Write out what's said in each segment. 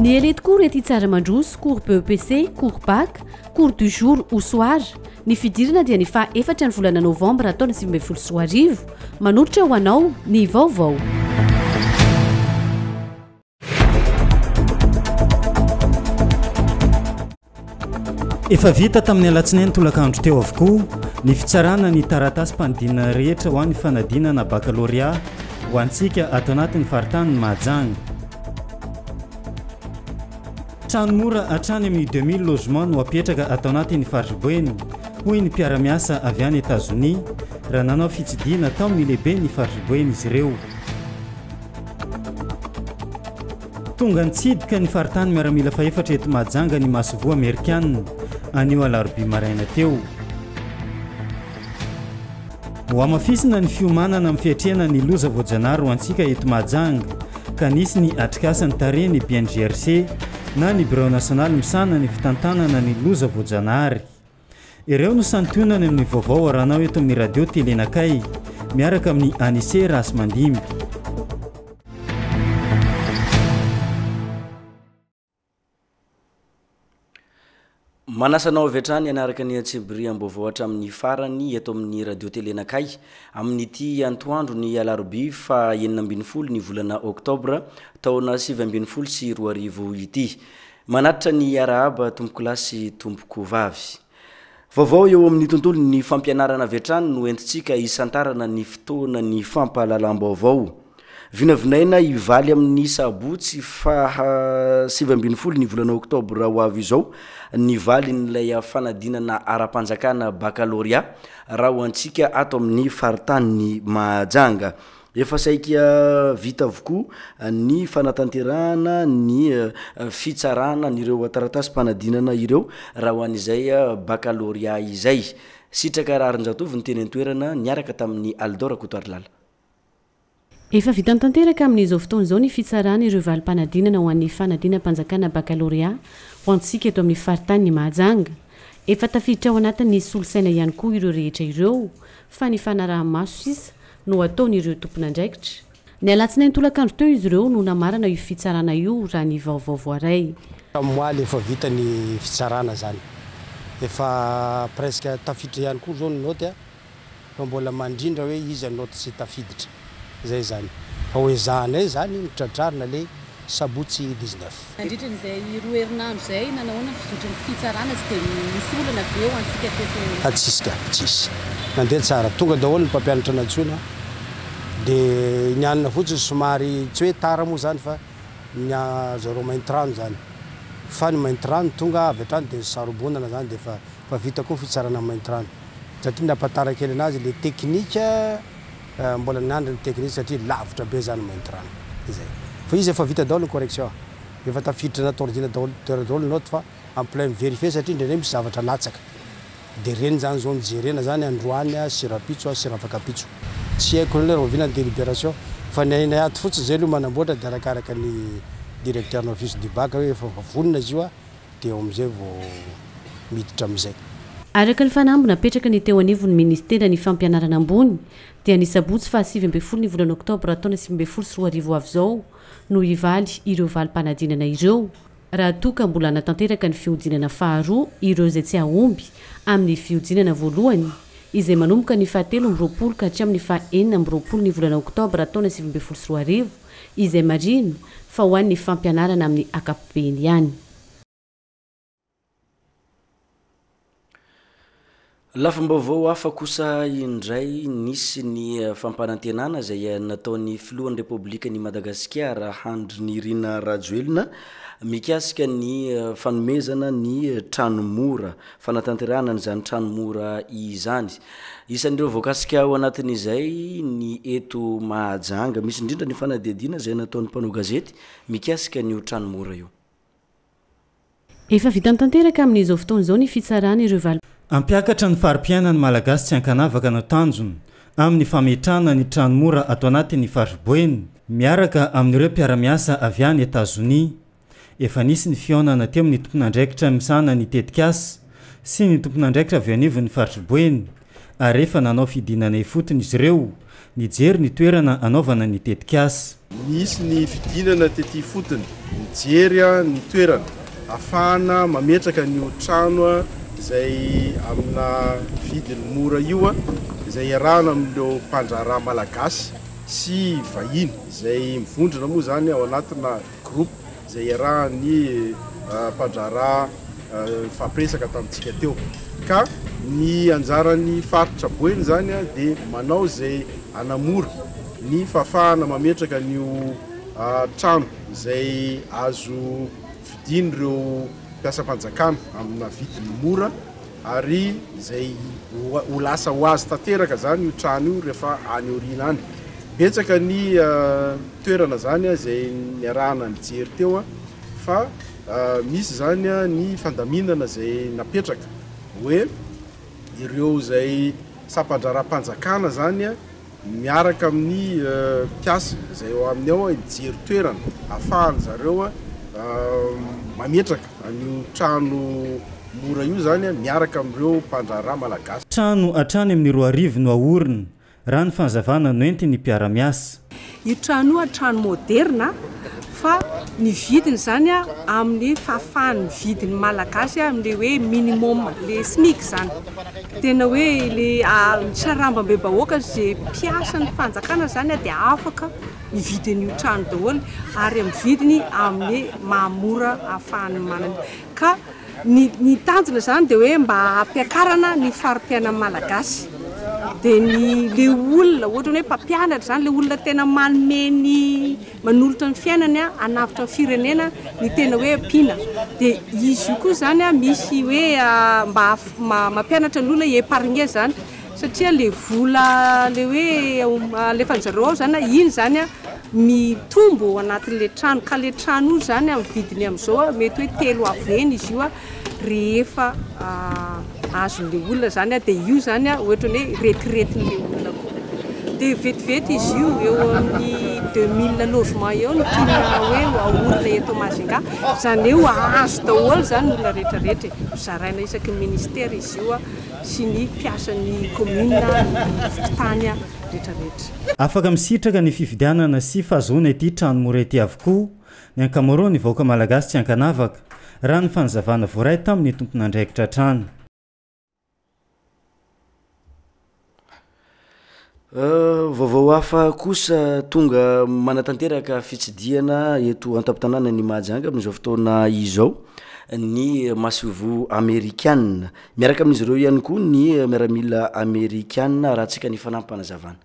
Ny elety cours ety Tsaramaandroso, cours BEPC, cours bac, cours du jour ou soir. Ny fidirana dia ny faha-efatra ny volana novambra taona 2024 manolotra ho anao ny vaovao. Efa vita tamin'ny alatsinainy tolakandro teo avokoa ny fitsarana ny taratasy mpanodinana rehetra ho an'ny fanadinana baccalauréat ho antsika ato anatin'ny faritany Mahajanga. Trano mora hatrany amin'ny 2000 logement no apetraka ato anatin'ny fariboeny hoy ny mpiara-miasa avy any États-Unis raha nanao fitsidiana tao amin'ny lehibe ny fariboeny izy ireo. Tonga nitsidika ny faritany miaramila faefatra eto Mahajanga ny masovoa Amerikana anio alarobia maraina teo. Ho amafisina ny fiomanana amin'ny fiatrena ny loza voajanahary ho antsika eto Mahajanga ka nisy ny atrikasany tare ny BNGRC na ny Bureau National misana ny fitantanana ny loza voajanahary. Ireo no santionany amin'ny vaovao aranao eto amin'ny radio telenakay miaraka amin'ny Anise Rasmandimby. Manasanao avy hatrany anaraka ny Antsebry ambovao hatramin'ny farany eto amin'ny radio telenakay amin'ity antoandro ny alarobia fa 9 ny volana Oktobra taona 2024 ity. Manatitra ny arahaba tompoko lasy tompoko vavy. Vaovao eo amin'ny tontolo ny fampianarana avy hatrany no entintsika isantarana ny fotoana ny fampahalalam-baovao. Vinavinaina ivaly amin'ny sabotsy fa 20 ny volana Oktobra ho avy izao ny valy n'ilay fanadinana ara-panjakana baccalauréat raha ho antsika ato amin'ny faritany Mahajanga. Efa saika vita avokoa ny fanatanterahana ny fitsarana n'ireo taratasy mpanadinana ireo raha ho an'izay baccalauréat izay. Sitraka Rarinjatovy ny teny antoerana niaraka tamin'ny Aldora Kotoarlala. Efa vita tanteraka amin'izao fotoana izao ny fitsarana ireo valim-panadinana ho an'ny fanadinam-panjakana baccalauréat ho antsika eto amin'ny faritany Mahajanga. Efa tafiditra ao anatin'ny solosaina ihany koa ireo rehetra ireo fa ny fanaraha-maso sisa no ataon'ireo tompon'andraikitra. Ny alatsinainy tolakandro teo izy ireo no namarana io fitsarana io raha ny vaovao voaray. Moaly efa vita ny fitsarana zany. Efa presque tafiditra ihany koa zao ny noty fa mbola mandrindra hoe izy anoty tsy tafiditra. Zay zany. Ao ezanay zany mitratrarina le sabotsy 19. Mandritran'izay roa herinandro zay nanahoana fizotran'ny fitsarana tsy dia misy olana avy eo antsika teto. Atsisika, tsisy. Nandeha tsara. Tonga daholo ny mpampianatra natsoina dia nianina fotsiny somary tsy hoe tara moa zany fa zareo maintrano zany. Fa ny maintrano tonga avy hatrany dia sarobonana zany dia fa vita koa fitsarana maintrano. Satria napatara kely anazy le teknika mbola niandry ny teknika satria lavitra be zany maintrano. Izay. Fa izy efa vita daholo ny correction. Efa tafiditra anaty ordinateur daholo note fa en plein vérifier satria indrindra misy zavatra latsaka. Dia reny zany zao nijerena zany androany sirapitso sirafakapitso. Tsy haiko ny revina ny délibération fa ny ainay ato fotsiny zay aloha manamboatra dia arakaraka ny directeur d'office du bac hoe efa vonona izy io dia amizay vao miditra amizay. Araka ny fanambona apetraka ny teo anivon'ny ministera ny fampianarana ambony dia ny sabotsy fa 20 ny volana Oktobra taona 2024 avy izao no ivaly ireo valim-panadinana ireo raha toka mbola natanteraka ny fiodinana faharoa ireo izay tsy ahomby amin'ny fiodinana voalohany izay manomboka ny 7 ka hatramin'ny 4 ny volana Oktobra taona 2024 izay marina fa ho an'ny fampianarana amin'ny ankapobeny ihany. Lafam-baovao hafa kosa indray nisy ny fampanantenana izay nataon'ny filohan'ny Repoblikan'i Madagasikara Andry Nirina Rajoelina mikasika ny fanomezana ny tranomora fanatanterahana n'izany tranomora izany. Isan'ireo voakasika ao anatin'izay ny eto Mahajanga misy indrindra ny fanadihadiana izay nataon'ny mpanao gazety mikasika ny tranomora io. Efa vita tanteraka amin'izao fotoana izao ny fitsarana ireo valim Ampiakatra ny fari-piainan'ny malagasy tsy ankanavaka no tanjony amin'ny fametrahana ny tranomora ato anatin'ny fariboeny miaraka amin'ireo mpiara-miasa avy any États-Unis. Efa nisy ny fionana teo amin'ny tompon'andraikitra misana ny tetikasa sy ny tompon'andraikitra avy anivon'ny fariboeny ary efa nanao fidinana ifotony izy ireo nijery ny toerana anaovana ny tetikasa. misy ny fidinana tety fotony mijery ny toerana afana mametraka ny trano izay amina vidiny mora io izay iarahana amin'ireo mpandraharaha malagasy sy vahiny izay mivondrona moa zany ao anatina groupe izay iarahany mpandraharaha fampiresaka tamintsika teo ka ny anjarany faritra boeny zany dia manao izay anamora ny fafahana mametraka nio trano izay azo vidiny ireo mpiasa-panjakana amina vidiny mora ary izay ho lasa ho azy tanteraka zany io trano io rehefa any orina any. Betsaka ny toerana zany izay niarahana mijery teo fa misy zany ny fandaminana izay napetraka hoe ireo izay sampandraram-panjakana zany miaraka amin'ny mpiasa izay eo amin'ny ao mijery toerana ahafahany zareo mametraka an'io trano mora io zany miaraka amin'ireo mpandraharaha malagasy. Trano atrany amin'ny 2 no aorina raha ny fanazavana noenty ny mpiara-miasa. Io trano io trano moderna fa ny vidiny zany amin'ny fafahany vidiny malagasy amin'le hoe minimum le SMIC zany. Tena hoe le sarambambe bahoaka zay mpiasa ny fanjakana zany dia afaka ny vidin'io trano daholo ary amin'ny vidiny amin'ny mahamora ahafahany manana. Ka ny tanjona zany dia hoe mba hampiakarana ny fari-piainana malagasy. Dia le olona ohatra hoe mpampianatra zany le olona tena manome manolotra ny fiainany anavitra ny firenena ny tena hoe mpina. Dia izy io koa zany misy hoe mba mampianatra ny olona épargner zany satria le vola le hoe alefan'zareo ao zany iny zany mitombo anatin'le trano ka le trano io zany amin'ny vidiny amin'izao mety hoe 3 aveny izy io rehefa azon'le olona zany dia io zany ohatra hoe retiretin'le olona koa. Dia vetivety izy io eo amin'ny 2000 logement eo no tiana hoe aorina eto Majunga zany eo azo daholo zany olona rehetrarehetra zaraina isaky ministera izy io sy ny mpiasan'ny commune ny tany rehetrarehetra. Afaka misitraka ny fifidianana sy fahazoana ity trano mora ity avokoa ny ankamaroany vahoaka malagasy tsy ankanavaka raha ny fanazavana voaray tamin'ny tompon'andraikitra trano. Vaovao hafa kosa tonga manatanteraka fitsidiana eto an-tampon-tanàna ny Mahajanga amin'izao fotoana izao ny masivo amerikana miaraka amin'izy ireo ihany koa ny miaramila amerikana raha tsika ny fanampanazavana.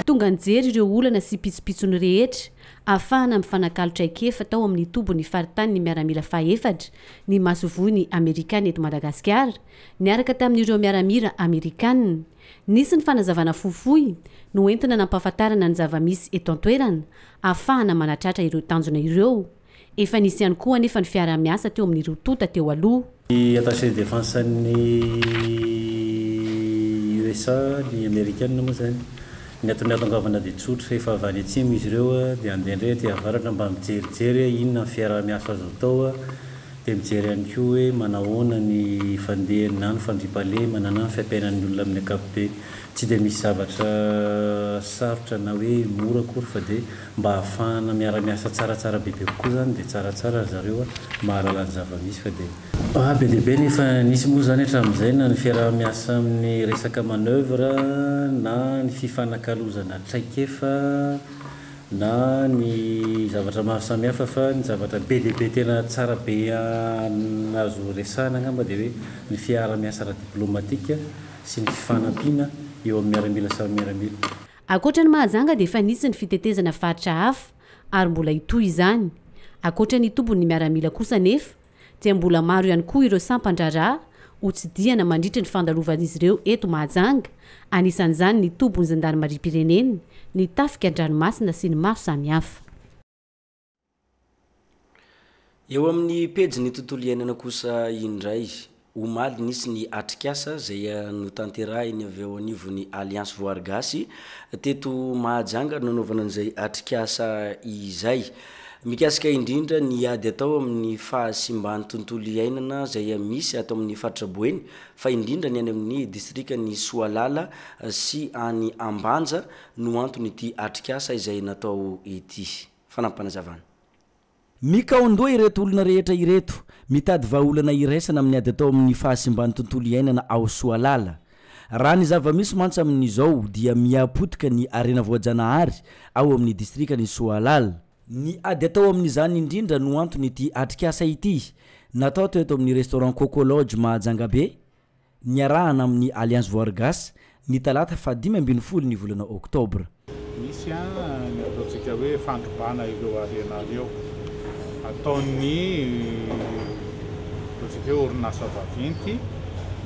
Tonga nijery ireo olana sy pitsopitsony rehetra afahana mifanakalotra ikefa tao amin'ny tobony faritany ny miaramila faefatra ny masovony amerikana eto Madagasikara niaraka tamin'ireo miaramira amerikana. Nisy ny fanazavana fohifohy no entina nampahafantarana ny zava-misy eto an-toerana afahana manatratra ireo tanjona ireo. Efa nisy ihany koa nefa ny fiara-miasa teo amin'ireo tota teo aloha. Ny attaché de défense ny USA ny amerikana moa zany ny atony atongavana dia tsotra rehefa avy any atsimo izy ireo dia andendre ty avaratra mba mijerijery inona ny fiara-miasa azo atao dia mijery ihany koa hoe manahoana ny fandehany na ny fandriam-pahale manana ny fiampiainan'ny olona amin'ny ankapobeny. Tsy dia misy zavatra sarotra na hoe mora akory fa dia mba ahafahana miara-miasa tsaratsara bebe kokoa zany dia tsaratsara zareo mahalala ny zava-misy fa dia be dia be nefa nisy moa zany hatramin'izay na ny fiara-miasa amin'ny resaka manœuvre na ny fifanakalozana traikefa na ny zavatra maro samihafa fa ny zavatra be dia be tena tsara be azo resana angamba dia hoe ny fiara-miasa ara-diplomatika sy ny fifanampiana eo amin'ny miaramila samy miaramila. Ankoatra ny Mahajanga dia efa nisy ny fitetezana faritra hafa ary mbola hitohy izany. Ankoatra ny tombony miaramila kosa nefa dia mbola maro ihany koa ireo sampan-draharaha ho tsidiana mandritra ny fandalovan'izy ireo eto Mahajanga. Anisan'izany ny tombony zandarimariam-pirenena, ny tafika an-dranomasina sy ny maro samihafa. Eo amin'ny pejy ny tontolo iainana kosa indray omaly nisy ny atrikasa zay no tanterahiny avy eo anivony Alliance Voargasy teto Mahajanga nanaovana an'izay atrikasa izay. Mikasika indrindra ny ady atao amin'ny fahasimbany tontolo iainana zay misy atao amin'ny faritra Boeny fa indrindra ny any amin'ny distrikany Soalala sy any Ambanja no antony ity atrikasa izay natao ity. Fanampanazavana. Mikaondoa ireto olona rehetra ireto mitady vahaolana iraisana amin'ny ady atao amin'ny fahasimbany tontolo iainana ao Soalala. Raha ny zava-misy mantsy amin'izao dia miapotika ny arena voajanahary ao amin'ny distrikany Soalala. Ny ady atao amin'izany indrindra no antony ity atrikasa ity. Natao eto amin'ny restaurant Coco Lodge Mahajanga be, niarahana amin'ny Alliance Voargasy ny talata 15 ny volana Oktobra. Misy ny ataontsika hoe fandrombana ireo arena ireo ataon'ny ataontsika hoe orinasa vaventy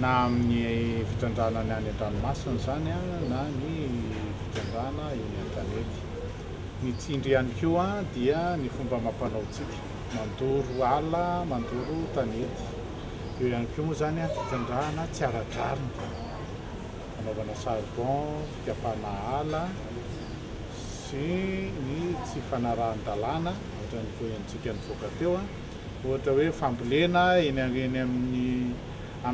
na amin'ny fitrandrana ny any an-dranomasina zany na ny fitrandrana eny an-tanety. Ny tsindry ihany koa dia ny fomba mampanaotsika mandoro ala, mandoro tanety. Eo ihany koa moa zany fitrandrana tsy ara-drarina, anaovana charbon, fiapana ala sy ny tsy fanarahan-dalàna ohatra ny foentsika nivoaka teo ohatra hoe fambolena eny amin'ny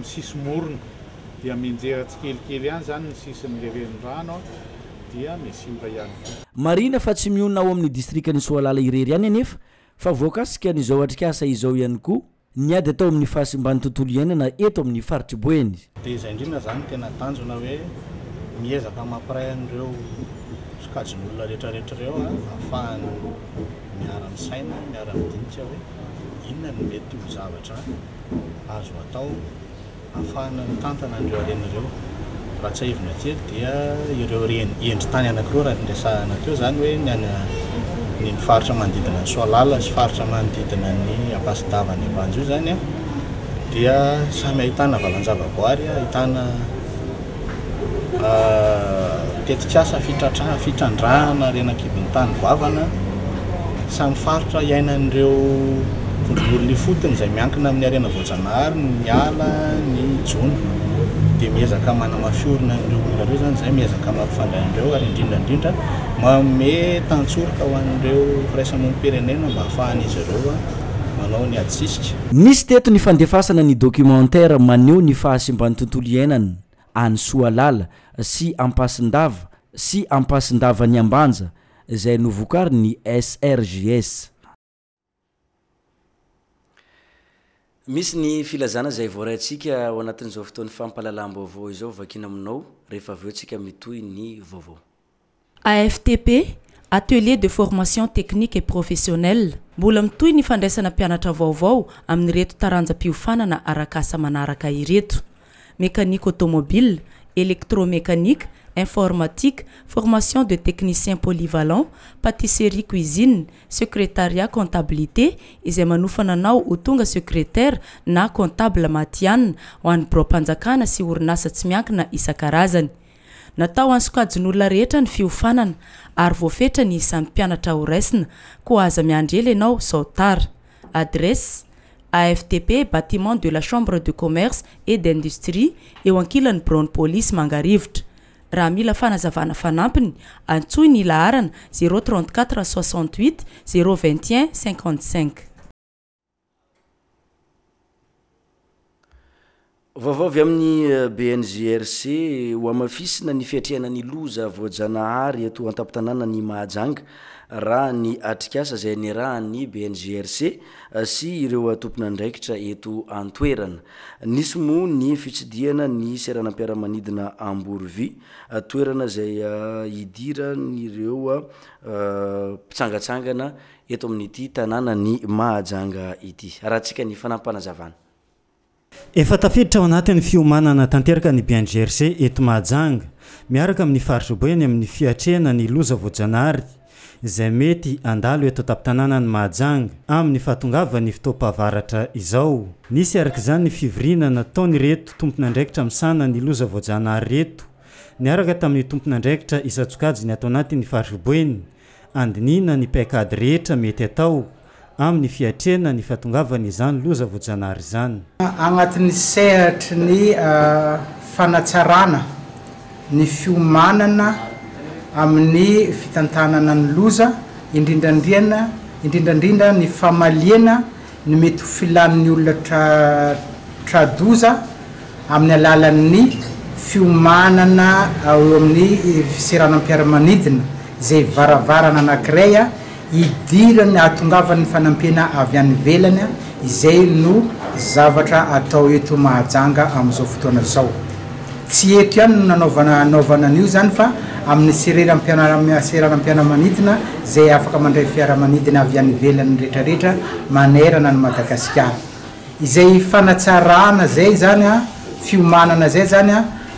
sisy-morona dia menjera tsikelikely ihany zany ny sisin'le renirano dia misimba ihany. Marina fa tsy mionona ao amin'ny distrikany Soalala irery ihany anefa fa voakasika an'izao atrikasa izao ihany koa ny ady atao amin'ny fahasimbany tontolo iainana eto amin'ny faritra Boeny. Dia izay indrindra zany tena tanjona hoe miezaka mampiray an'ireo sokajin'olona rehetrarehetra ireo ahafahany miara-misaina, miara-midinika hoe inona no mety ho zavatra azo atao ahafahana mitantana an'ireo arena ireo. Raha tsy aivina kely dia ireo endri-tany anankiroa raha ndresahana teo zany hoe ny faritra manodidina ny Soalala sy faritra manodidina ny Ampasidava ny Ambanja io zany dia samy ahitana valan-javaboary, ahitana tetikasa fitrandrahana renakibon'ny tany goavana. Samy faritra iainan'ireo vondron'olona fotony izay miankina amin'ny arena voajanahary, ny ala, ny jona. Dia miezaka manamafiorina an'ireo olona ireo zany izay miezaka mampifandray an'ireo ary indrindra manome tantsorika ho an'ireo firaisamonim-pirenena mba ahafahan'izy ireo manao ny adisisika. Nisy teto ny fandefasana ny documentaire maneho ny fahasimbany tontolo iainana any Soalala sy Ampasindava ny Ambanja izay novokary ny SRJS. Misy ny filazana zay voarayntsika ao anatin'izao fotoan'ny fampahalalam-baovao izao vakina aminao rehefa avy eo tsika mitohy ny vaovao. AFTP, Atelier de formation technique et professionnelle, mbola mitohy ny fandraisana mpianatra vaovao amin'ny reto taranjam-piofanana arakasa manaraka ireto: mécanique automobile, électromécanique, informatique, formation de technicien polyvalent, pâtisserie cuisine, secrétariat comptabilité, izay manofana anao ho tonga secrétaire na comptable matianina ho an'ny biro-panjakana sy orinasa tsy miankina isan-karazany. Natao ansokajin'olona rehetra ny fiofanana ary voafetra ny isan'ny mpianatra ho raisina, koa aza miandrela ianao sao tara. Adresse AFTP, bâtiment de la Chambre de commerce et d'industrie, eo ankilany Brown Police Mangarivotra. Raha mila fanazavana fanampiny, antsoy ny laharana 034 68 021 55. Vaovao avy amin'ny BNJRC ho amafisina ny fiatrehana ny loza voajanahary eto an-tampon-tanàna ny Mahajanga raha ny atrikasa izay niarahan'ny BNJRC sy ireo tompon'andraikitra eto an-toerana. Nisy moa ny fitsidiana ny seranam-piaramanidina Amborovy, toerana izay idiran'ireo mpitsangatsangana eto amin'ity tanàna ny Mahajanga ity. Rahantsika ny fanampanazavana. Efa tafiditra ao anatin'ny fiomanana tanteraka ny BNJRC eto Mahajanga miaraka amin'ny faritra Boeny amin'ny fiatrehana ny loza voajanahary izay mety andalo eto an-tampon-tanàna ny Mahajanga amin'ny fahatongavany fotoam-pahavaratra izao. Nisy araka izany ny fivirina nataony reto tompon'andraikitra misana ny loza voajanahary reto niaraka tamin'ny tompon'andraikitra isatsokajiny atao anatin'ny faritra Boeny andinina ny paikady rehetra mety atao amin'ny fiatrena ny fatongavany izany loza voajanahary izany. Agnatin'ny sehatry ny fanatsarana ny fiomanana amin'ny fitantanana ny loza indrindrandrindra ny famaliana ny mety filan'ny olona tradoza amin'ny alalan'ny fiomanana eo amin'ny fiseranam-piaramanidina zay varavarana anankiray idirany atongavan'ny fanampiana avy any velany izay no zavatra atao eto Mahajanga amin'izao fotoana zao. Tsy eto ihany no nanaovana an'io zany fa amin'ny seranam-piaramanidina zay afaka mandray fiaramanidina avy any velany rehetrarehetra manerana ny Madagasikara. Izay fanatsarana zay zany fiomanana zay zany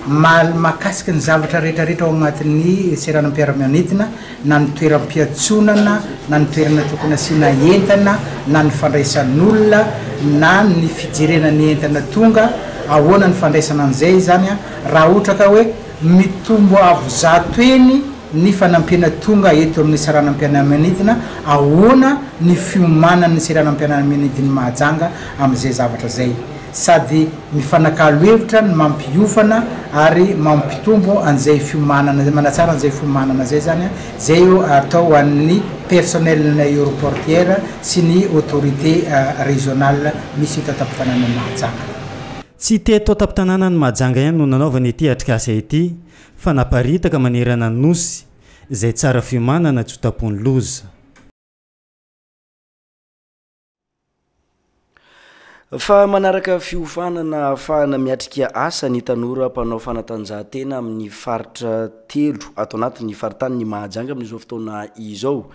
makasika ny zavatra rehetrarehetra ao agnatin'ny seranam-piaramanidina na ny toeram-piatsonana na ny toerana tokony asiana entana na ny fandraisan'olona na ny fijerenany entana tonga ahoana ny fandraisana an'izay zany raha ohatra ka hoe mitombo avo zato eny ny fanampiana tonga eto amin'ny seranam-piaramanidina ahoana ny fiomanan'ny seranam-piaramanidina Mahajanga amin'izay zavatra zay sady mifanakalo hevitra ny mampiofana ary mampitombo an'izay fiomanana manatsara an'izay fiomanana zay zany zay atao an'ny personnel aéroportière sy ny autorité régionale misy eto an-tapin-tanàna ny Mahajanga. Tsy teto an-tapin-tanàna ny Mahajanga ihany no nanaovana ity atrikasa ity fa naparitaka manerana ny nosy izay tsara fiomanana tsy hotapony loza. Fa manaraka fiofanana ahafahana miatrika asa ny tanora mpanao fanatanjahantena amin'ny faritra telo ato anatin'ny faritany Mahajanga amin'izao fotoana izao.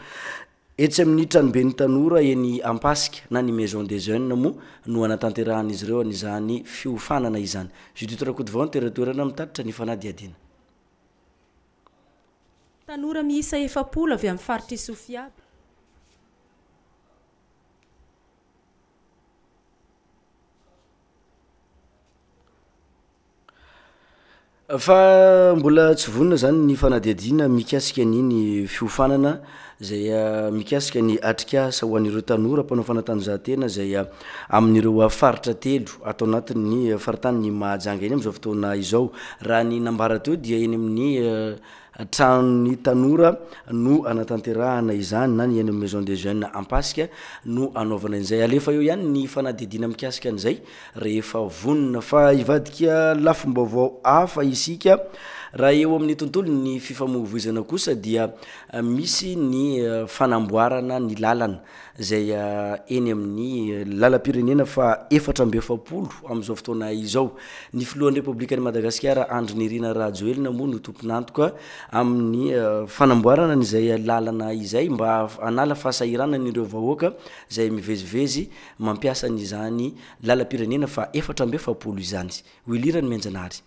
Etsy amin'ny tranoben'ny tanora eny Ampasika na ny Maison des Jeunes moa no anatanteran'izy ireo an'izany fiofanana izany. Judith Rakotovao toeratoerana mitatitra ny fanadiadiana. Tanora miisa 700 avy amin'ny faritra Sofiaby. Fa mbola tsy vonona zany ny fanadiadiana mikasika niny fiofanana zay mikasika ny atrikasa ho an'ireo tanora mpanao fanatanjahantena zay amin'ireo faritra telo atao anatin'ny faritany Mahajanga eny amin'izao fotoana izao. Raha ny nambara teo dia eny amin'ny tranon'ny tanora no anatanterahana izany na ny eny amin'ny Maison des Jeunes Ampasika no anaovana an'izay. Alefa eo ihany ny fanadiadiana mikasika an'izay rehefa vonona fa ivadika lafim-baovao hafa isika raha eo amin'ny tontolo ny fifamoivoizana kosa dia misy ny fanamboarana ny lalana zay eny amin'ny lalam-pirenena fa 470 amin'izao fotoana izao. Ny filohan'ny Repoblikan'i Madagasikara Andry Nirina Rajoelina moa no tompon'antoka amin'ny fanamboarana n'izay lalana izay mba anala fahasahirana n'ireo vahoaka zay mivezivezy mampiasa n'izany lalam-pirenena fa 470 izany. Wilirany Menjanary.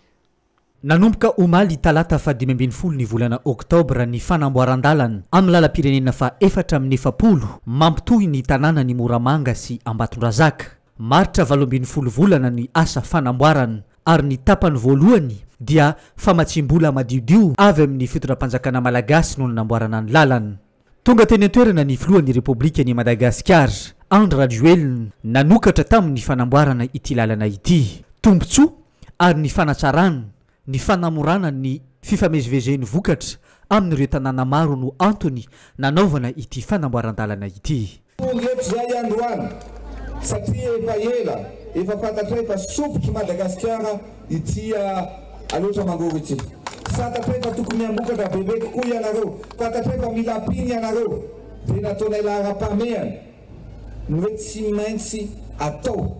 Nanomboka omaly talata fa 12 ny volana Oktobra ny fanamboaran-dalana amin'ny lalam-pirenena fa 470 mampitohy ny tanàna ny Moramanga sy Ambatondrazaka. Maritra 12 volana ny asa fanamboarana ary ny tapany voalohany dia famatsimbola madiodio avy amin'ny fitondram-panjakana malagasy no namboarana ny lalana. Tonga teny an-toerana ny filohan'ny Repoblikan'i Madagasikara Andry Rajoelina nanokatra tamin'ny fanamboarana ity lalana ity. Tombotsoa ary ny fanatsarana ny fanamorana ny fifamezivezeny vokatra amin'ireo tanàna maro no antony nanaovana ity fanamboaran-dalana ity. Eto zay androany satria efa ela efa fantatra efa sopotry Madagasikara ity aloatra mangoro ity. Fantatra efa tokony ambokatra bebe kokoa ianareo, fantatra efa mila piny ianareo dia nataona ilahara-pameana ny hoe tsy maintsy atao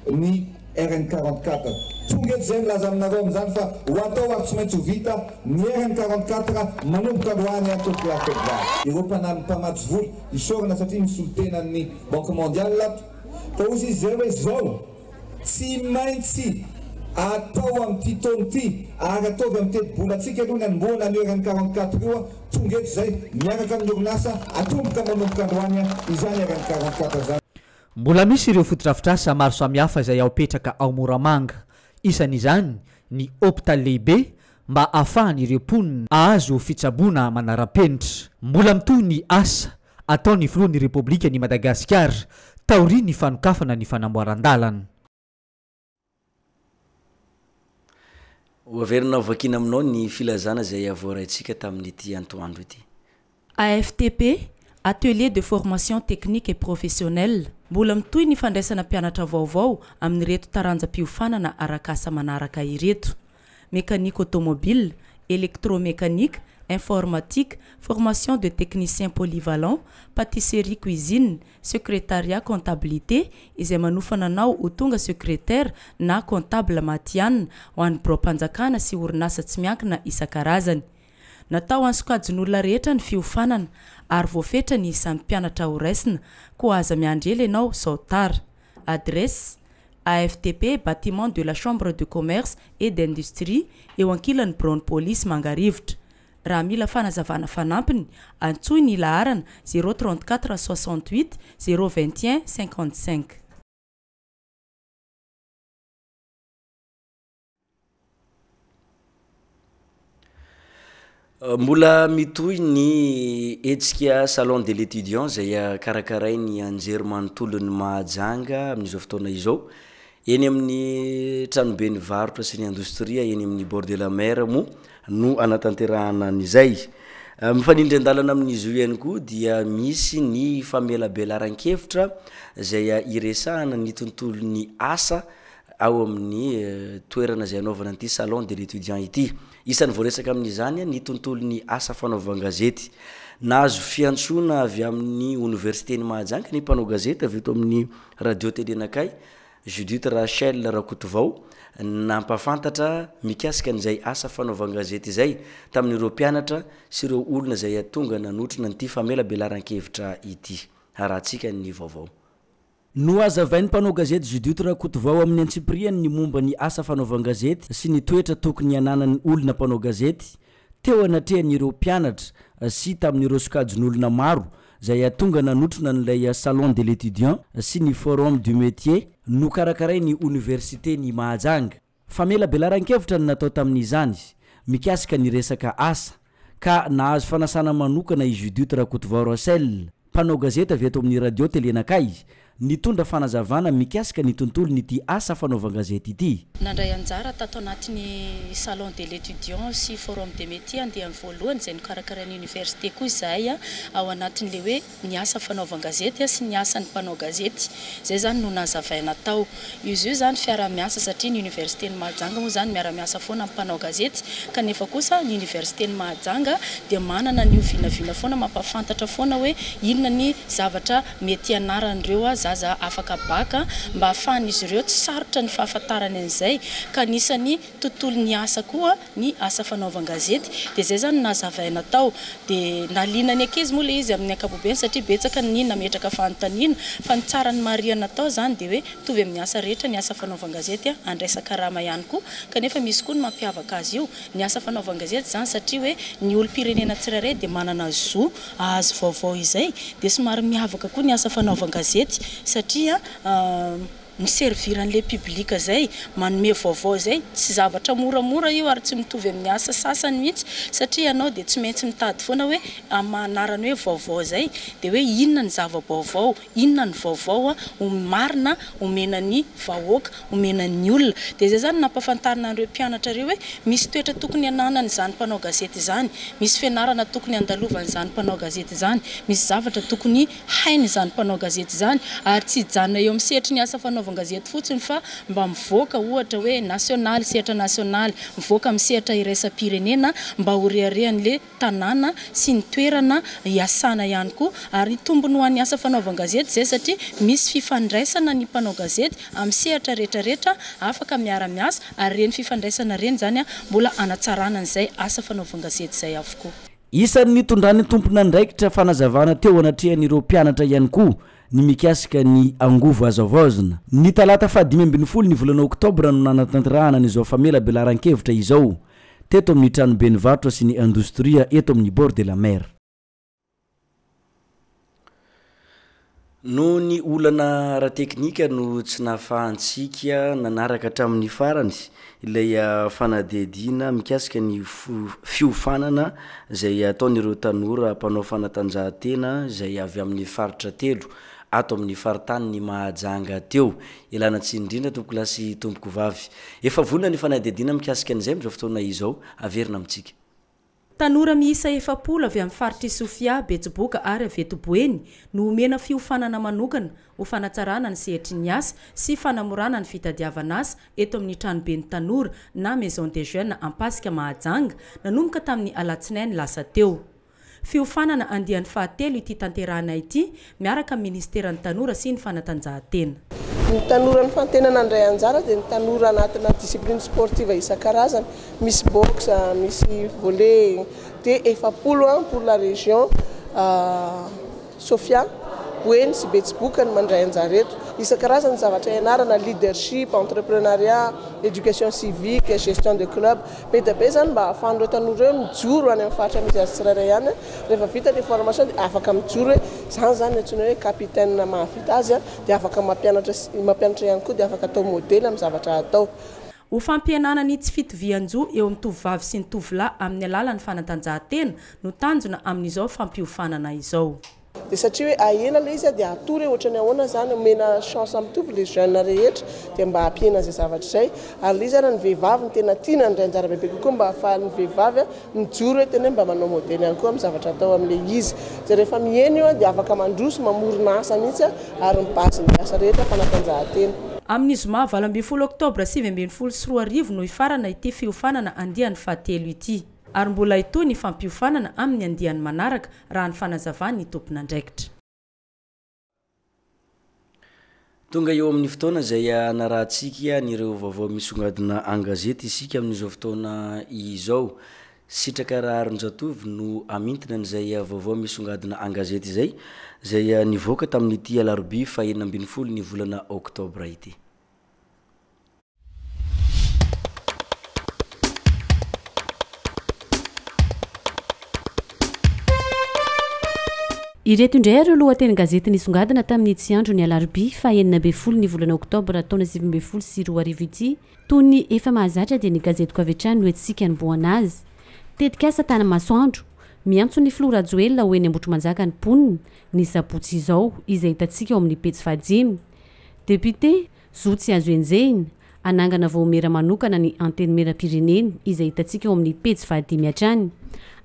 ny RN44. Tonga eto zay milaza aminareo amin'izany fa ho atao ary tsy maintsy ho vita ny RN44 manomboka androany atoko lafebvary. Ireo mpamatsy voly isorana satria misy olo-tenan'ny Banque Mondiale fa ozy izy zay hoe zao tsy maintsy atao amin'ity taona ity ary ataovy amin'ny teti-bolatsika aloha ny anomboana ny RN44 io. Tonga eto zay miaraka amin'ny orinasa atomboka manomboka androany izany RN44 zany. Mbola misy ireo fotodrafitrasa maro samihafa izay apetraka ao Moramanga. Isan'izany ny hôpital lehibe mba ahafahan'ireo mponina ahazo fitsaboana manara-penitra. Mbola mitohy ny asa ataony filohan'ny repoblika ny Madagasikara taori ny fanokafana ny fanamboaran-dalana. Hoaverina vakina aminao ny filazana izay avoaraitsika tamin'ity antoandro ity. AFTP, Atelier de formation technique et professionnelle, mbola mitoy ny fandraisana mpianatra vaovao amin'ny reto taranjam-piofanana arakasa manaraka ireto: mécanique automobile, électromécanique, informatique, formation de technicien polyvalent, pâtisserie cuisine, secrétariat comptabilité, izay manofana anao ho tonga secrétaire na comptable matianina ho an'ny biro-mpanjakana sy orinasa tsy miankina isan-karazany. Natao ansokajin'olona rehetra ny fiofanana ary voafetra ny isan'ny mpianatra ho raisina, koa aza miandrely ianao sao tara. Adresse: AFTP, bâtiment de la Chambre de commerce et d'industrie, eo ankilany Brown Police Mangarivotra. Raha mila fanazavana fanampiny, antsoy ny laharana 034 68 021 55. Mbola mitoy ny etsika salon de l'étudiant izay karakarainy anjery manontolo ny mahajanga amin'izao fotoana izao eny amin'ny tranobe ny varotra sy ny industria eny amin'ny bord de la mer mo no anatanterahana an'izay. Mifanindry an-dalana amin'izy io ihany koa dia misy ny famelabelaran-kevitra izay iresahana ny tontolo ny asa ao amin'ny toerana izay anaovana an'ity salon de l'étudiant ity. Isan'ny voaresaka amin'izany ny tontolo ny asa fanaovan-gazety. Nahazo fiantsoana avy amin'ny universitény Mahajanga ny mpanao gazety avy eto amin'ny radio télé nakay, Judith Rachel Rakotovao, nampafantatra mikasika an'izay asa fanaovan-gazety izay tamin'ireo mpianatra sy ireo olona izay tonga nanotrona n'ity famelabelaran-kevitra ity. Arahantsika ny vaovao. No azavain'ny mpanao gazety Judith Rakotovao amin'ny antsipriany ny momba ny asa fanaovan-gazety sy ny toetra tokony ananan'ny olona mpanao gazety teo anatrehan'ireo mpianatra sy tamin'ireo sokajin'olona maro izay tonga nanotrona n'ilay salon de l'étudiant sy ny forum du métier no karakaray ny université ny Mahajanga. Famelabelaran-kevitra ny natao tamin'izany mikasika ny resaka asa ka nahazo fanasana manokana i Judith Rakotovao Rachel, mpanao gazety avy eto amin'ny radio télé nakay, nitondra fanazavana mikasika ny tontolo n'ity asa fanaovan-gazety ity. Nandray anjara tato anatin'ny salon de l'étudiant sy forum de métier andehan'ny voalohany izay nokarakaran'ny université koa izahay ao anatin'le hoe ny asa fanaovan-gazety sy ny asan'ny mpanao gazety. Zay zany no nazavaina tao. Izy io zany fiara-miasa satria ny universitény Mahajanga moa zany miara-miasa foana amin'ny mpanao gazety, kanefa kosa ny universitény Mahajanga dia manana ny vinavina foana mampafantatra foana hoe inona ny zavatra mety anaran'ireo zaza afaka baka mba ahafahan'izy ireo tsy sarotra ny fahafantarany an'izay ka nisany tontolo ny asa koa ny asa fanaovan-gazety. Dia zay zany nazavaina tao dia naliana ny ankizy moa le izy amin'ny ankapobeny satria betsaka ny nametraka fanontaniana fa ny tsara ny marihana tao zany dia hoe tovy amin'ny asa rehetra ny asa fanaovan-gazety andraisaka rama ihany koa, kanefa misy koa ny mampiavaka azy io ny asa fanaovan-gazety zany satria hoe ny olom-pirenena tsirairay dia manana zo azo vaovao izay dia somary miavaka koa ny asa fanaovan-gazety satria miserviran'le publika zay manome vaovao zay tsy zavatra moramora io ary tsy mitovy amin'ny asa sasany mihitsy satria ianao dia tsy maintsy mitady foana hoe manarany hoe vaovao zay dia hoe inona ny zava-baovao, inona ny vaovao marina omena ny vahoaka, omena ny olona. Dia zay zany nampafantarina an'ireo mpianatra ireo hoe misy toetra tokony ananany izany mpanao gazety izany, misy fianarana tokony andalovan'ny izany mpanao gazety izany, misy zavatra tokony hainy izany mpanao gazety izany ary tsy hijanona eo amin'ny sehatry ny asa fanaovan-gazety fotsiny fa mba mivoaka ohatra hoe nasionaly, sehatra nasionaly, mivoaka amin'ny sehatra iraisam-pirenena mba ho reharehan'le tanàna sy ny toerana hiasana ihany koa ary tombony ho an'ny asa fanaovan-gazety zay satria misy fifandraisana ny mpanao gazety amin'ny sehatra rehetrarehetra afaka miara-miasa ary reny fifandraisana reny zany mbola anatsarana an'izay asa fanaovan-gazety zay avokoa. Isan'ny tondrany tompona ndraikitra fanazavana teo anatrehan'ireo mpianatra ihany koa ny mikasika ny angovo azavozina. Ny talata 15 ny volana oktobra no nanatanterahana n'izao famelabelaran-kevitra izao teto amin'ny tranobe ny varotra sy ny industria eto amin'ny bord de la mer. no ny olana ara-teknika no tsy nahafahantsika nanaraka hatramin'ny farany ilay fanadidina mikasika ny fiofanana zay ataon'ireo tanora mpanao fanatanjahantena zay avy amin'ny faritra telo ato amin'ny faritany ny mahajanga teo ilana tsy indrindra tompoko lasy tompoko vavy efa vonona ny fanadidina mikasika an'izay am'izao fotoana izao averina amintsika tanora miisa efapolo avy amin'ny faritra Sofia, Betsiboka ary Avetoboeny no omena fiofanana manokana ho fanatsarana ny sehitry ny asa sy fanamorana ny fitadiavana asa eto amin'ny tranobe ny tanora na Maison des Jeunes Ampasika Mahajanga nanomboka tamin'ny alatsinainy lasa teo. Fiofanana andian'ny fahatelo ity tanterahana ity miaraka amin'ny ministeran'ny tanora sy ny fanatanjahantena. Ny tanora ny fantenana andray anjara dia ny tanora anatina discipline sportive isan-karazany, misy boxe, misy volley, dia efapolo pour la région Sofia, Boeny sy Betsiboka ny mandray anjara eto. Isan-karazany zavatra ianarana leadership, entrepreneuriat, éducation civique, gestion de club. Be dia be zany mba ahafahan'ireo tanora eo mijoro any amin'ny faritra misy azy tsirairay ihany. Rehefa vita ny formation dia afaka mijoro hoe zany zany antsoina hoe capitaine mahavita azy dia afaka mampianatra ihany koa dia afaka atao modely amin'ny zavatra atao. Ho fampihenana ny tsy fitovian-jo eo amin'ny tovovavy sy ny tovolahy amin'ny alalan'ny fanatanjahantena no tanjona amin'izao fampiofanana izao. Dia satria hoe ahena ilay izy dia atory ohatra ny ahoana zany omena chance mitovy les jeunes rehetra dia mba hampihena izay zavatra izay. Ary ilay izy ny vehivavy ny tena tiana andray anjara bebe kokoa mba ahafahan'ny vehivavy mijoro hoe tena mba manao modely ihany koa amin'ny zavatra atao amin'ilay izy. Dia rehefa mihena io dia afaka mandroso mamorona asa mihitsy ary mibasy ny asa rehetra fanatanjahantena. Amin'ny zoma 20 oktobra 2024 no ifarana ity fiofanana andian'ny fahatelo ity. Ary mbola ito ny fampiofanana amin'ny andian'ny manaraka raha ny fanazavany tompon'andraikitra. Tonga eo amin'ny fotoana izay anarahantsika nireo vaovao misongadina an-gazety isika amin'izao fotoana izao. Sitraka Raharonjatovy no amintina n'izay vaovao misongadina an-gazety izay nivoaka tamin'ity alarobia fa 12 ny volana oktobra ity. Ireto indray ireo lohateny gazety nisongadina tamin'ny tsy andro ny alarobia fa 12 ny volana oktobra taona 2024 ity toy ny efa mahazatra dia ny gazetiko avy hatrany no etsika niboana azy. Tetikasa tana masoandro miantso ny Flora Joel ho eny Ambotrimanjaka ny ponina ny sabotsy izao izay hitantsika ao amin'ny pejy 5. Député Zotsy Azoenjehina anangana vaomera manokana ny anteny mera-pireneny izay hitantsika ao amin'ny pejy 5 hatrany.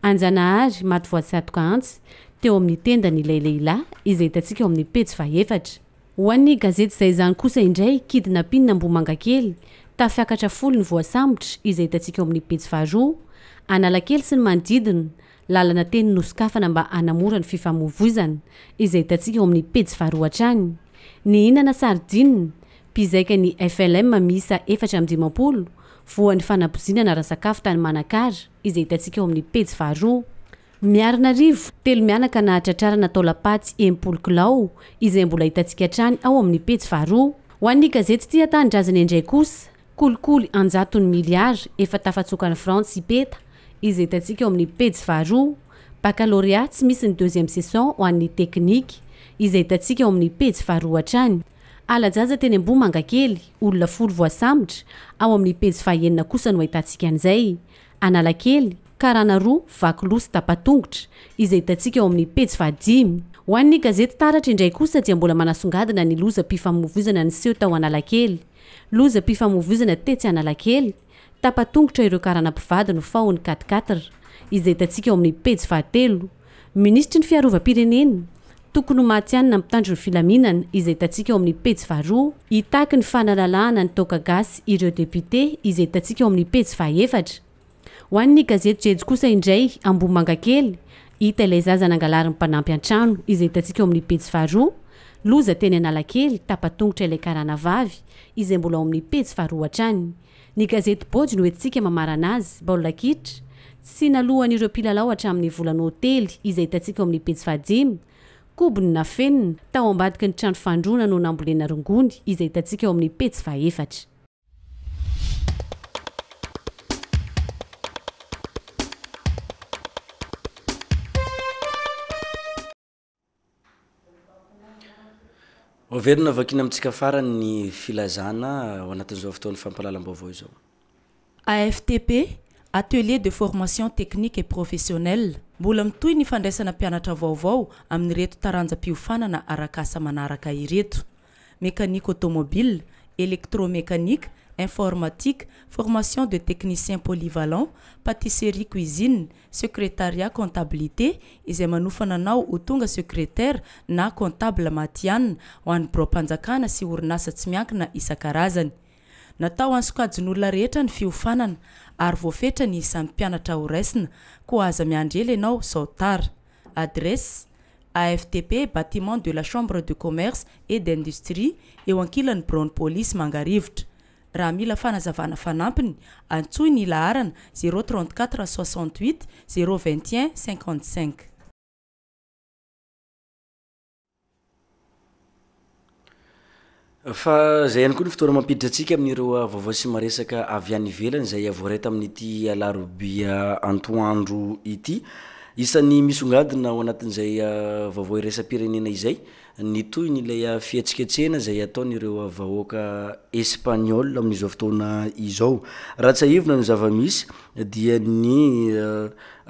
Anjanahary maty voatsatoka antsy teo amin'ny tenda ny lehilahy izay hitantsika ao amin'ny pejy 4. Ho an'ny gazety izay zany kosa indray kidnapping Ambohimanga kely tafiakatra folo ny voasambotra izay hitantsika ao amin'ny pejy 2. Analakely sy ny manodidina lalana teny nosikafana mba hanamora ny fifamoivoizana izay hitantsika ao amin'ny pejy 2 hatrany. Ny inana sardine mpizaika ny FLM miisa 450 voan'ny fanabozinana raha-sakafo tany Manakara izay hitantsika ao amin'ny pejy 2. Miarina rivo telo mianaka na tratrarana tao Lapaty Empolo Kilao izay mbola hitantsika hatrany ao amin'ny pejy 2. Ho an'ny gazety tia tanindrazana indray kosa kolikoly 100 miliara efa tafatsokany France ipeta izay hitantsika ao amin'ny pejy 2. Baccalauréat tsy misy ny 2e session ho an'ny teknika izay hitantsika ao amin'ny pejy 2 hatrany. Alajaza teny Ambohimanga kely olona folo voasambotra ao amin'ny pejy 9 kosa no hitantsika an'izay. Analakely karana roa vakilosy tapatongotra izay hitantsika ao amin'ny pejy 5. Ho an'ny gazety taratra indray kosa dia mbola manasongadina ny loza mpifamoivoizana niseho tao Analakely. Loza mpifamoivoizana tetsy Analakely tapatongotra ireo karana mpivady no fahony 4 izay hitantsika ao amin'ny pejy 3. Ministry ny fiarovam-pirenena tokony maty ihany na mpitandro ny filaminana izay hitantsika ao amin'ny pejy 2. Hitaky ny fanalalahana ny toaka gasy ireo député izay hitantsika ao amin'ny pejy 4. Ho an'ny gazety jejo kosa indray Ambohimanga kely hita ilay zaza nangalary ny mpanampy an-trano izay hitantsika ao amin'ny pejy 2. Loza teny Analakely tapatongotra ilay karana vavy izay mbola ao amin'ny pejy 2 hatrany. Ny gazety Bôdy no etsika mamarana azy baolina kitra sy nalohan'ireo mpilalao hatramin'ny volana hôtely izay hitantsika ao amin'ny pejy 5. Kobony nafenina tao ambadiky ny trano fandrona no nambolena rongony izay hitantsika ao amin'ny pejy 4. overina vakina amintsika farany ny filazana ao anatin'izao fotoan'ny fampahalalam-baovao izao. AFTP, atelier de formation technique et professionnelle, mbola mitoy ny fandraisana mpianatra vaovao amin'ireto taranjam-piofanana arakasa manaraka ireto: mécanique automobile, électromécanique, informatique, formation de technicien polyvalent, pâtisserie cuisine, secrétariat comptabilité, izay manofananao ho tonga secrétaire na comptable matianina ho an'ny biro-mpanjakana sy orinasa tsy miankina isan-karazany. Natao ansokajin'olona rehetra ny fiofanana ary voafetra ny isan'ny mpianatra ho raisina, koa aza miandrela ianao sao tara. Adresse: AFTP, bâtiment de la chambre de commerce et d'industrie, eo ankilan'ny bureau police Mangarivotra. Raha mila fanazavana fanampiny, antsoy ny laharana 034 68 021 55. Fa zay ihany koa ny fotoana mampiditra antsika amin'ireo vaovao sy maresaka avy any ivelany izay voareta amin'ity alarobia antoandro ity. Isan'ny misongadina ao anatin'izay vaovao iresa-pirenena izay ny toy nylay fihetsiketsena izay ataon'ireo vahoaka espagnol amin'izao fotoana izao. Raha tsy ahivona ny zava-misy dia ny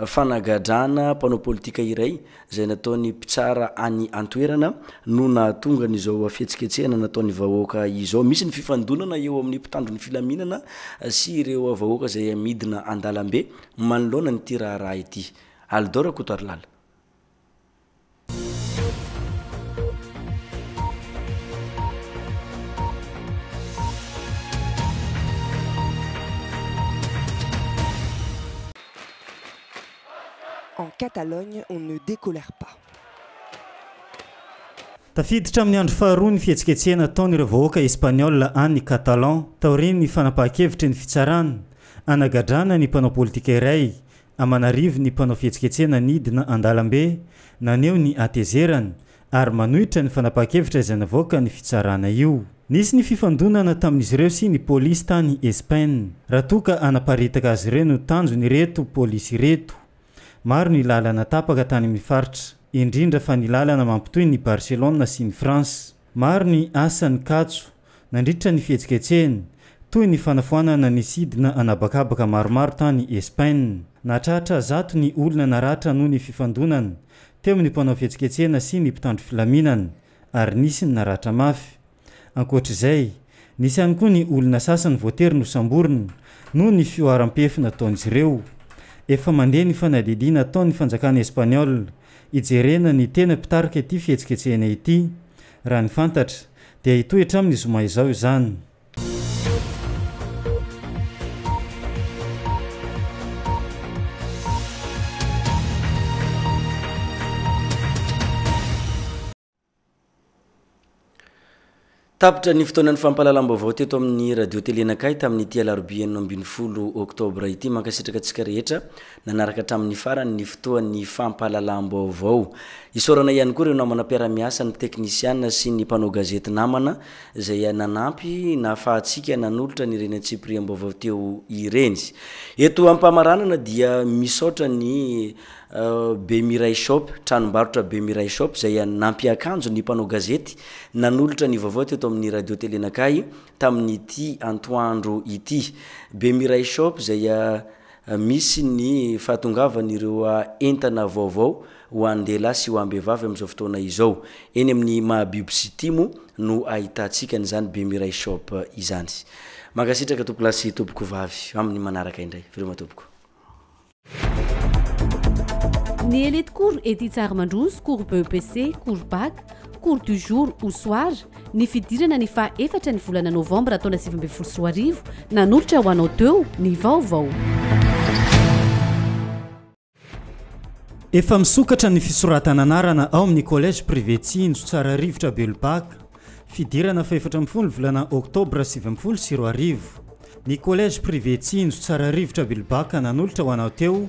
fanagadrana mpanao politika iray izay nataony mpitsara any antoerana no nahatonga n'izao fihetsiketsena nataony vahoaka izao. Misy ny fifandonana eo amin'ny mpitandro ny filaminana sy ireo vahoaka izay amidina andalambe manoloana nyty raharaha ity. Aldora Kotarlala. En Catalogne, on ne décolère pas. Tafiditra amin'ny andro faharoa ny fihetsiketsena ataon'ireo vahoaka Espagnol any Catalan taoriny ny fanapahan-kevitra ny fitsarana anagadrana ny mpanao politika iray. Amanarivo ny mpanao fihetsiketsena nidina andalambe naneo ny atezerany ary manohitra ny fanapahan-kevitra izay navoaka ny fitsarana io. Nisy ny fifandonana tamin'izy ireo sy ny polisy tany Espagne. Raha toka anaparitaka azy ireo no tanjony reto polisy reto. Maro ny lalana tapaka tany amin'ny faritra, indrindra fa ny lalana mampitoy ny Barcelona sy ny France. Maro ny asan'ny katso nandritra ny fihetsiketsena toy ny fanafoanana ny sidina anabakabaka maromaro tany Espagne. Natratra zato ny olona naratra noho ny fifandonana teo amin'ny mpanao fihetsiketsena sy ny mpitandro filaminana ary nisy ny naratra mafy. Ankoatr'izay, nisy ihany koa ny olona sasany voatery no samborina noho ny fioaram-pefy nataon'izy ireo. Efa mandeha ny fanadidina ataon'ny fanjakana Espagnol ijerena ny tena mpitarika ity fihetsiketsena ity. Raha ny fantatra dia hitoetra amin'ny zoma izao izany. Tapitra ny fotoanan'ny fampahalalam-baovao teto amin'ny radio telenakay tamin'ity alarobia 12 oktobra ity mankasitraka antsika rehetra nanaraka hatramin'ny farany ny fotoan'ny fampahalalam-baovao. Isorana ihany koa ireo namana mpiara-miasa ny teknisiana sy ny mpanao gazety namana izay nanampy nahafahantsika nanolotra ny ireny antsipiriam-baovao teo ireny. Eto ampamaranana dia misaotra ny Bemiray Shop, tranombarotra Bemiray Shop izay nampiakanjo ny mpanao gazety nanolotra ny vaovao teto amin'ny radio telenakay tamin'ity antoandro ity. Bemiray Shop izay misy ny fahatongavan'ireo entana vaovao ho andehilahy sy ho ambehivavy amin'izao fotoana izao. Eny amin'ny Mahabibo Sitimo no ahitantsika n'izany Bemiray Shop izany. Mankasitraka tompolasy tompoko vavy amin'ny manaraka indray. Firma tompoko. Ny élite cours ety Tsarmandroso, cours BEPC, cours bac, cours du jour ou soir, ny fidirana ny fa efatra ny volana novambra taona 2024 nanolotra ho anao teo ny vaovao. Efa misokatra ny fisoratana anarana ao amin'ny collège privé Tsinjo Tsararivotra Belobaka, fidirana fa 14 volana oktobra 2024. Ny collège privé Tsinjo Tsararivotra Belobaka nanolotra ho anao teo